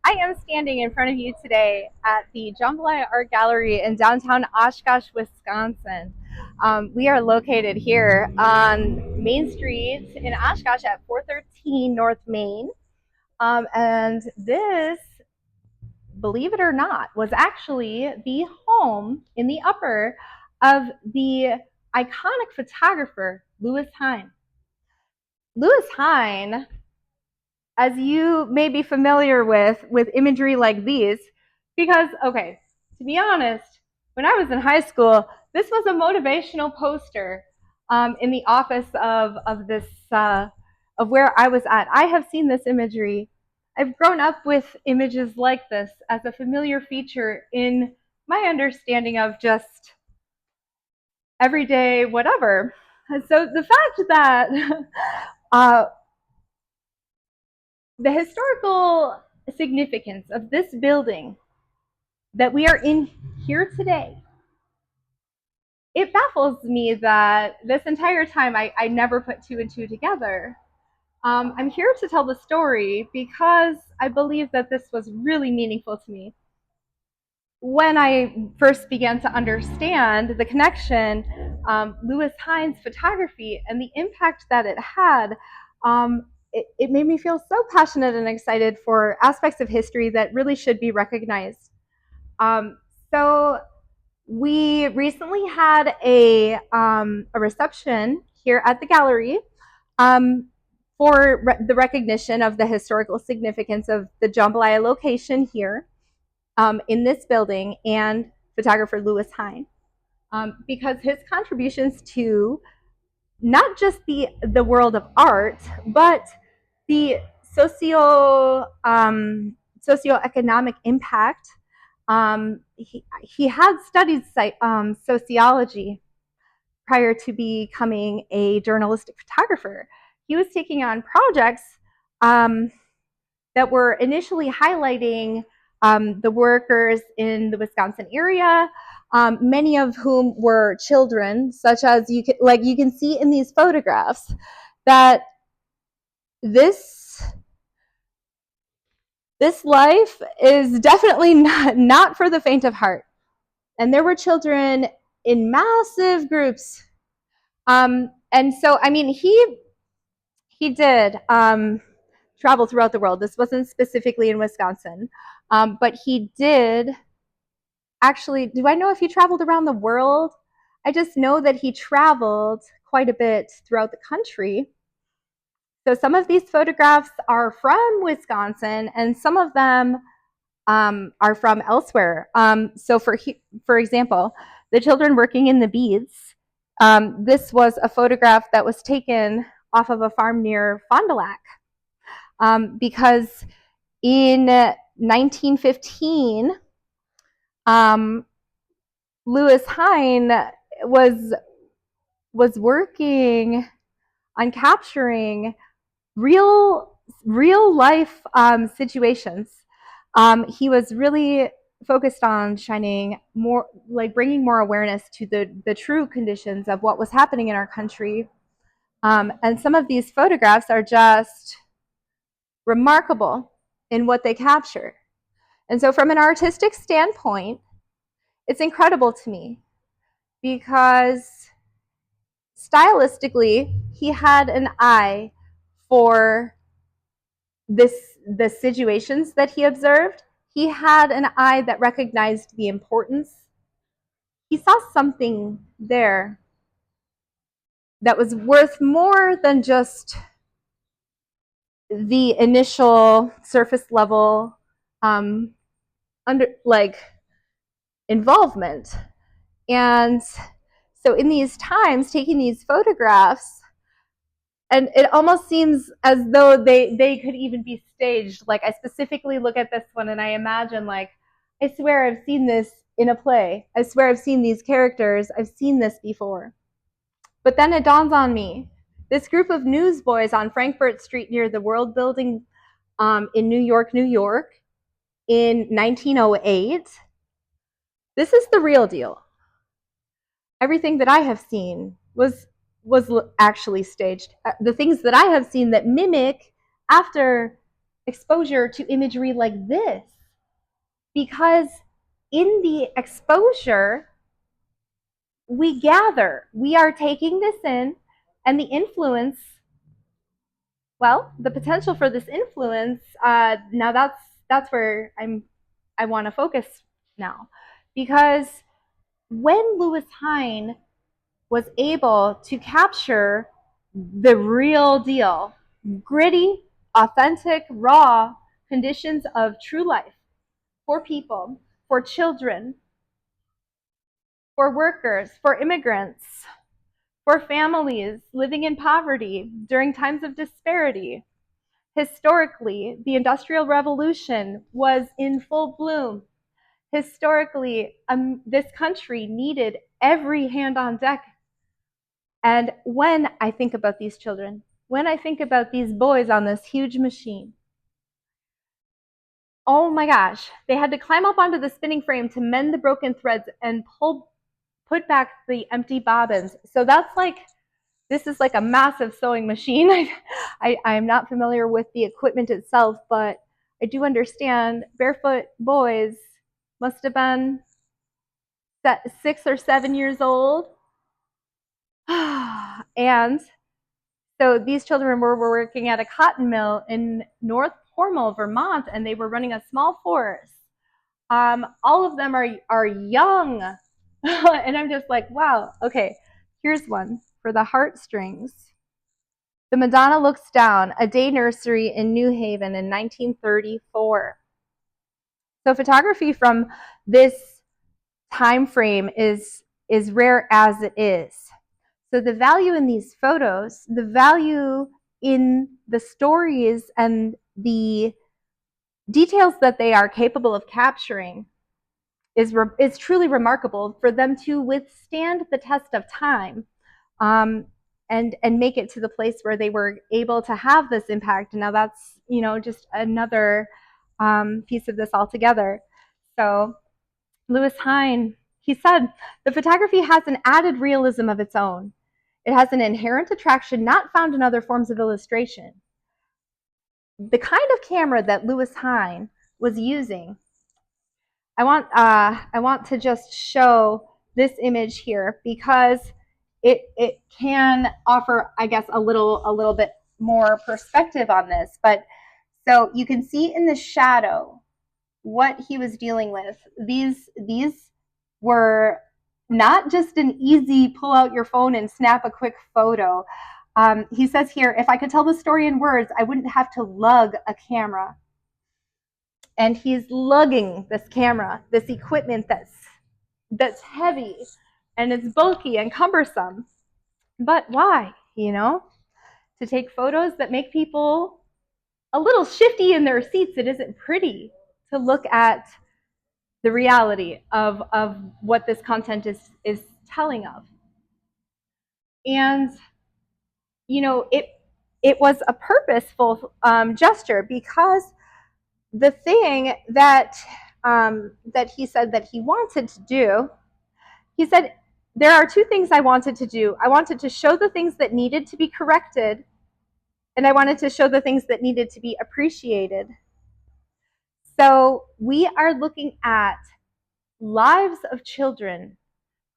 I am standing in front of you today at the Jambalaya Art Gallery in downtown Oshkosh, Wisconsin. We are located here on Main Street in Oshkosh at 413 North Main. And this, believe it or not, was actually the home in the upper of the iconic photographer, Wickes Hine. Wickes Hine, as you may be familiar with imagery like these, because, okay, to be honest, when I was in high school, this was a motivational poster in the office of this of where I was at. I have seen this imagery. I've grown up with images like this as a familiar feature in my understanding of just everyday whatever. So the fact that uh, the historical significance of this building that we are in here today, it baffles me that this entire time I never put two and two together. I'm here to tell the story because I believe that this was really meaningful to me. When I first began to understand the connection, Wickes Hine's photography and the impact that it had, it made me feel so passionate and excited for aspects of history that really should be recognized. Um, so we recently had a reception here at the gallery um, for the recognition of the historical significance of the Jambalaya location here in this building and photographer Wickes Hine, because his contributions to not just the world of art, but the socioeconomic impact. He had studied sociology prior to becoming a journalistic photographer. He was taking on projects that were initially highlighting the workers in the Wisconsin area, many of whom were children, such as you can see in these photographs that this life is definitely not for the faint of heart. And there were children in massive groups. And so, I mean, he did travel throughout the world. This wasn't specifically in Wisconsin, but he did actually. Do I know if he traveled around the world? I just know that he traveled quite a bit throughout the country. So some of these photographs are from Wisconsin, and some of them are from elsewhere. So for example, the children working in the beads. This was a photograph that was taken off of a farm near Fond du Lac, because in 1915, Wickes Hine was working on capturing real life situations. He was really focused on shining more, like bringing more awareness to the true conditions of what was happening in our country. And some of these photographs are just remarkable in what they capture. And so from an artistic standpoint, it's incredible to me because stylistically, he had an eye for the situations that he observed. He had an eye that recognized the importance. He saw something there that was worth more than just the initial surface level involvement. And so in these times, taking these photographs, and it almost seems as though they could even be staged. Like, I specifically look at this one and I imagine, like, I swear I've seen this in a play. I swear I've seen these characters. I've seen this before. But then it dawns on me, this group of newsboys on Frankfurt Street near the World Building in New York, in 1908, this is the real deal. Everything that I have seen was actually staged. The things that I have seen that mimic after exposure to imagery like this, because in the exposure, we gather, we are taking this in, and the influence, well, the potential for this influence, now that's where I want to focus now, because when Wickes Hine was able to capture the real deal, gritty, authentic, raw conditions of true life for people, for children, for workers, for immigrants, for families living in poverty during times of disparity. Historically, the Industrial Revolution was in full bloom. Historically, this country needed every hand on deck. And when I think about these children, when I think about these boys on this huge machine, oh my gosh, they had to climb up onto the spinning frame to mend the broken threads and put back the empty bobbins. So that's like, this is like a massive sewing machine. I'm not familiar with the equipment itself, but I do understand barefoot boys must have been 6 or 7 years old. And so these children were working at a cotton mill in North Cornwall, Vermont, and they were running a small forest. All of them are young. And I'm just like, wow, okay, here's one for the heartstrings. The Madonna Looks Down, a day nursery in New Haven in 1934. So photography from this time frame is rare as it is. So the value in these photos, the value in the stories and the details that they are capable of capturing is truly remarkable for them to withstand the test of time, and make it to the place where they were able to have this impact. Now that's, just another piece of this altogether. So Wickes Hine, he said, the photography has an added realism of its own. It has an inherent attraction not found in other forms of illustration. The kind of camera that Wickes Hine was using, I want to just show this image here because it can offer, I guess, a little bit more perspective on this. But so you can see in the shadow what he was dealing with. These were not just an easy pull out your phone and snap a quick photo. He says here, if I could tell the story in words, I wouldn't have to lug a camera. And he's lugging this camera, this equipment that's heavy and it's bulky and cumbersome. But why? To take photos that make people a little shifty in their seats. It isn't pretty to look at the reality of what this content is telling of. And it was a purposeful gesture, because the thing that he said that he wanted to do, he said, there are two things I wanted to do. I wanted to show the things that needed to be corrected, and I wanted to show the things that needed to be appreciated. So we are looking at lives of children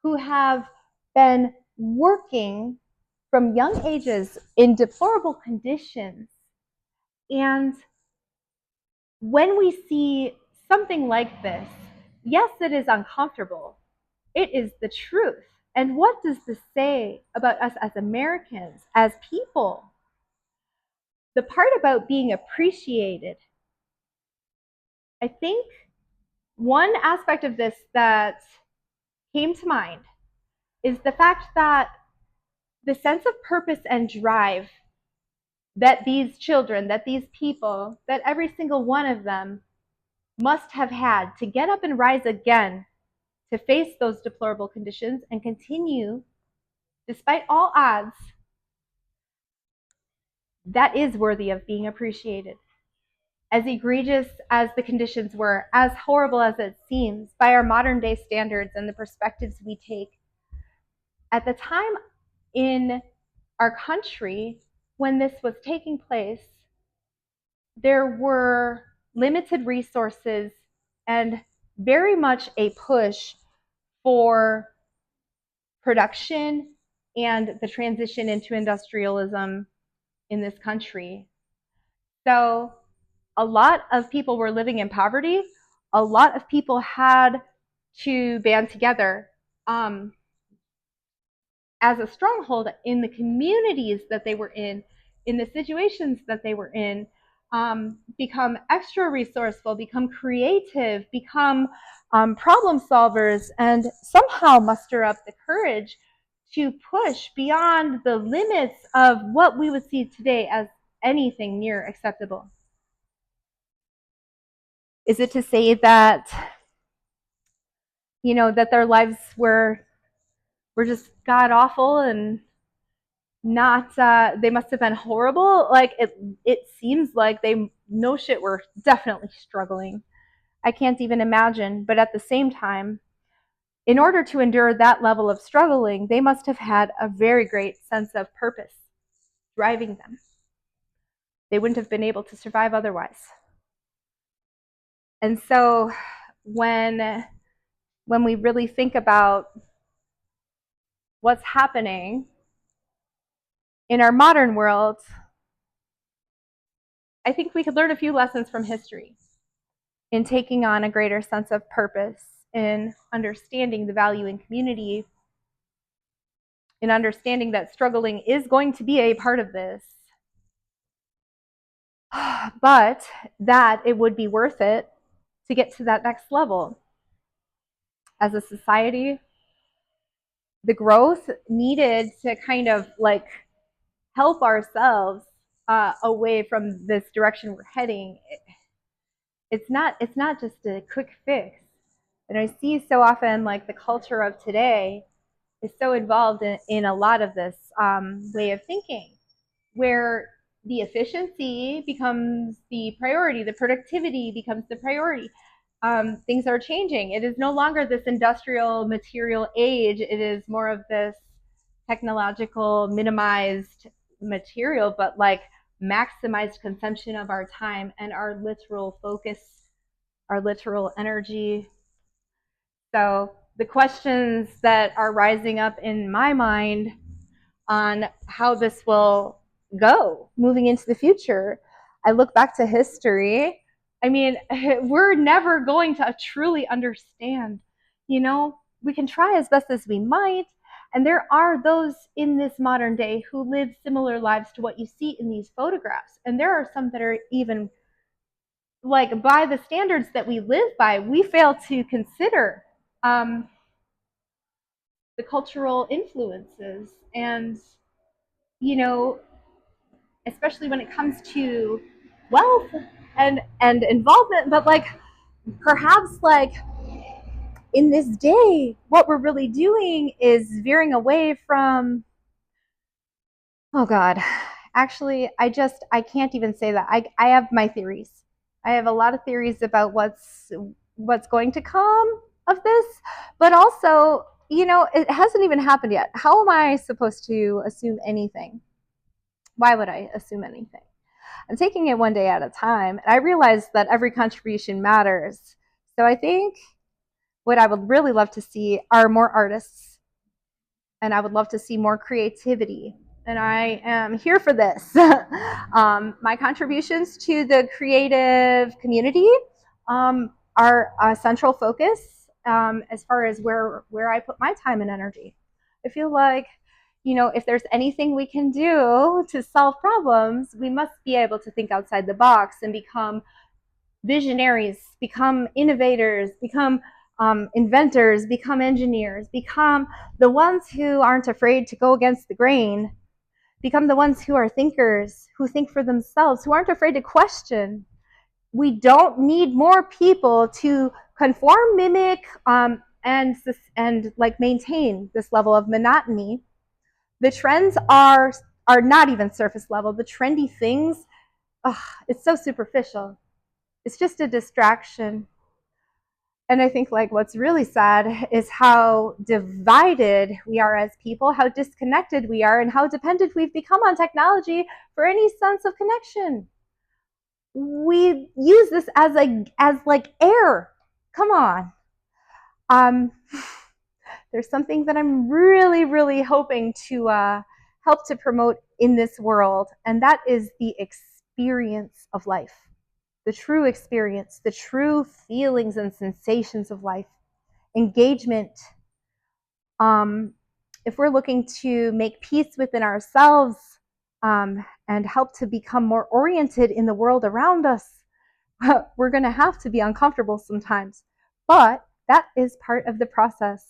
who have been working from young ages in deplorable conditions. And when we see something like this, yes, it is uncomfortable. It is the truth. And what does this say about us as Americans, as people? The part about being appreciated, I think one aspect of this that came to mind is the fact that the sense of purpose and drive that these children, that these people, that every single one of them must have had to get up and rise again to face those deplorable conditions and continue despite all odds, that is worthy of being appreciated. As egregious as the conditions were, as horrible as it seems by our modern day standards and the perspectives we take, at the time in our country when this was taking place, there were limited resources and very much a push for production and the transition into industrialism in this country. So a lot of people were living in poverty. A lot of people had to band together as a stronghold in the communities that they were in the situations that they were in, become extra resourceful, become creative, become problem solvers, and somehow muster up the courage to push beyond the limits of what we would see today as anything near acceptable. Is it to say that, that their lives were just god awful and not they must have been horrible? Like it seems like they no shit were definitely struggling. I can't even imagine, but at the same time, in order to endure that level of struggling, they must have had a very great sense of purpose driving them. They wouldn't have been able to survive otherwise. And so when we really think about what's happening in our modern world, I think we could learn a few lessons from history in taking on a greater sense of purpose, in understanding the value in community, in understanding that struggling is going to be a part of this, but that it would be worth it to get to that next level. As a society, the growth needed to kind of like help ourselves away from this direction we're heading. It's not just a quick fix. And I see so often like the culture of today is so involved in a lot of this way of thinking, where the efficiency becomes the priority, the productivity becomes the priority. Things are changing. It is no longer this industrial material age. It is more of this technological, minimized material, but like maximized consumption of our time and our literal focus, our literal energy. So the questions that are rising up in my mind on how this will go moving into the future, I look back to history. I mean, we're never going to truly understand. We can try as best as we might. And there are those in this modern day who live similar lives to what you see in these photographs. And there are some that are even like by the standards that we live by, we fail to consider the cultural influences and, you know, especially when it comes to wealth and involvement, but like perhaps like in this day what we're really doing is veering away from, oh god, actually I can't even say that. I have my theories. I have a lot of theories about what's going to come of this, but also, it hasn't even happened yet. How am I supposed to assume anything? Why would I assume anything? I'm taking it one day at a time. And I realize that every contribution matters. So I think what I would really love to see are more artists, and I would love to see more creativity. And I am here for this. My contributions to the creative community are a central focus as far as where I put my time and energy. I feel like, if there's anything we can do to solve problems, we must be able to think outside the box and become visionaries, become innovators, become inventors, become engineers, become the ones who aren't afraid to go against the grain, become the ones who are thinkers, who think for themselves, who aren't afraid to question. We don't need more people to conform, mimic, and like maintain this level of monotony. The trends are not even surface level. The trendy things, it's so superficial. It's just a distraction. And I think like what's really sad is how divided we are as people, how disconnected we are, and how dependent we've become on technology for any sense of connection. we use this as like air. Come on. There's something that I'm really, really hoping to help to promote in this world, and that is the experience of life, the true experience, the true feelings and sensations of life, engagement. If we're looking to make peace within ourselves and help to become more oriented in the world around us, we're going to have to be uncomfortable sometimes, but that is part of the process.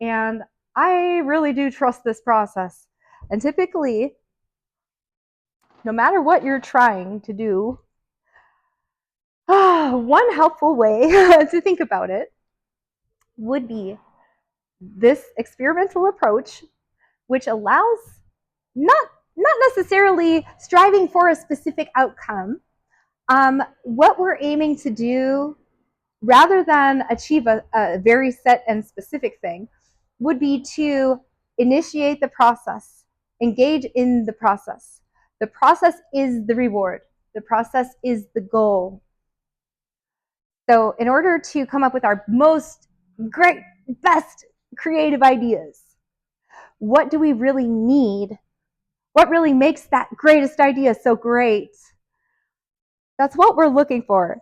And I really do trust this process. And typically, no matter what you're trying to do, one helpful way to think about it would be this experimental approach, which allows not necessarily striving for a specific outcome. What we're aiming to do, rather than achieve a very set and specific thing, would be to initiate the process, engage in the process. The process is the reward. The process is the goal. So in order to come up with our most great, best creative ideas, what do we really need? What really makes that greatest idea so great? That's what we're looking for.